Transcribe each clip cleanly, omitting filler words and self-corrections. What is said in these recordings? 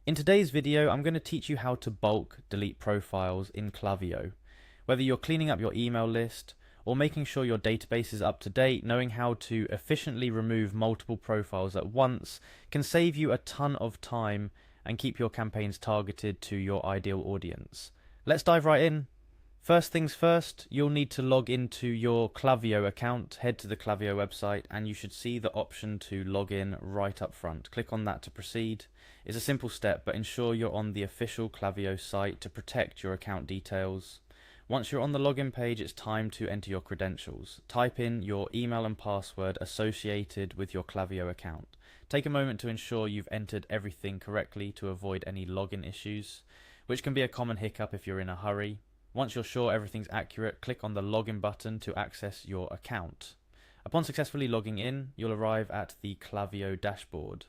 In today's video, I'm going to teach you how to bulk delete profiles in Klaviyo. Whether you're cleaning up your email list or making sure your database is up to date, knowing how to efficiently remove multiple profiles at once can save you a ton of time and keep your campaigns targeted to your ideal audience. Let's dive right in. First things first, you'll need to log into your Klaviyo account. Head to the Klaviyo website and you should see the option to log in right up front. Click on that to proceed. It's a simple step, but ensure you're on the official Klaviyo site to protect your account details. Once you're on the login page, it's time to enter your credentials. Type in your email and password associated with your Klaviyo account. Take a moment to ensure you've entered everything correctly to avoid any login issues, which can be a common hiccup if you're in a hurry. Once you're sure everything's accurate, click on the login button to access your account. Upon successfully logging in, you'll arrive at the Klaviyo dashboard,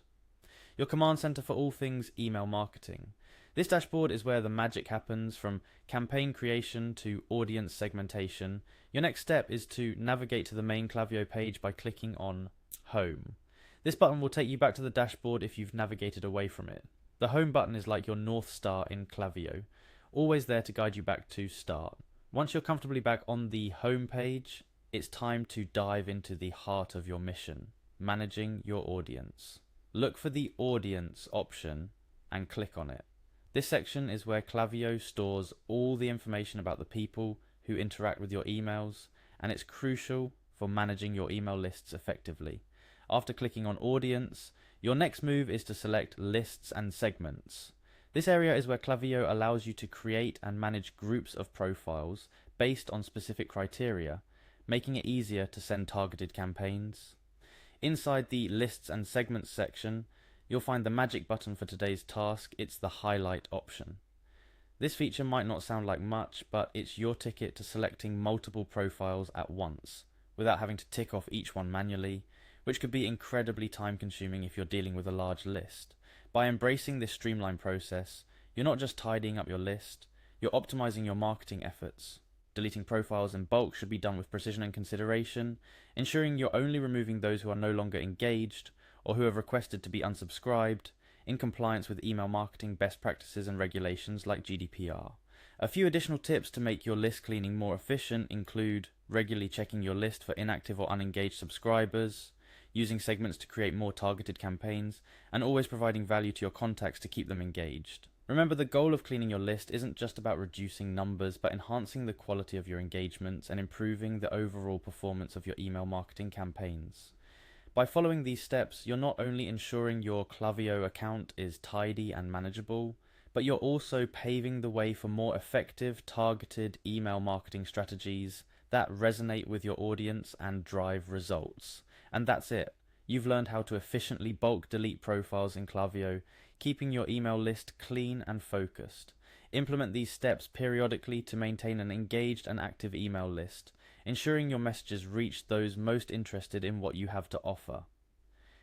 your command center for all things email marketing. This dashboard is where the magic happens, from campaign creation to audience segmentation. Your next step is to navigate to the main Klaviyo page by clicking on Home. This button will take you back to the dashboard if you've navigated away from it. The Home button is like your North Star in Klaviyo, always there to guide you back to start. Once you're comfortably back on the home page, it's time to dive into the heart of your mission, managing your audience. Look for the audience option and click on it. This section is where Klaviyo stores all the information about the people who interact with your emails, and it's crucial for managing your email lists effectively. After clicking on audience, your next move is to select lists and segments. This area is where Klaviyo allows you to create and manage groups of profiles based on specific criteria, making it easier to send targeted campaigns. Inside the Lists and Segments section, you'll find the magic button for today's task. It's the Highlight option. This feature might not sound like much, but it's your ticket to selecting multiple profiles at once, without having to tick off each one manually, which could be incredibly time-consuming if you're dealing with a large list. By embracing this streamlined process, you're not just tidying up your list, you're optimizing your marketing efforts. Deleting profiles in bulk should be done with precision and consideration, ensuring you're only removing those who are no longer engaged or who have requested to be unsubscribed, in compliance with email marketing best practices and regulations like GDPR. A few additional tips to make your list cleaning more efficient include regularly checking your list for inactive or unengaged subscribers, using segments to create more targeted campaigns, and always providing value to your contacts to keep them engaged. Remember, the goal of cleaning your list isn't just about reducing numbers, but enhancing the quality of your engagements and improving the overall performance of your email marketing campaigns. By following these steps, you're not only ensuring your Klaviyo account is tidy and manageable, but you're also paving the way for more effective, targeted email marketing strategies that resonate with your audience and drive results. And that's it. You've learned how to efficiently bulk delete profiles in Klaviyo, keeping your email list clean and focused. Implement these steps periodically to maintain an engaged and active email list, ensuring your messages reach those most interested in what you have to offer.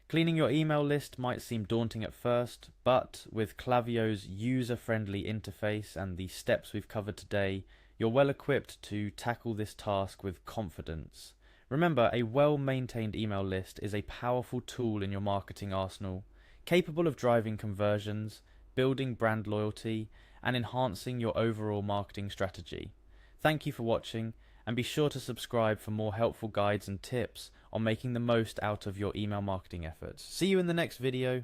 Cleaning your email list might seem daunting at first, but with Klaviyo's user-friendly interface and the steps we've covered today, you're well equipped to tackle this task with confidence. Remember, a well-maintained email list is a powerful tool in your marketing arsenal, capable of driving conversions, building brand loyalty, and enhancing your overall marketing strategy. Thank you for watching, and be sure to subscribe for more helpful guides and tips on making the most out of your email marketing efforts. See you in the next video.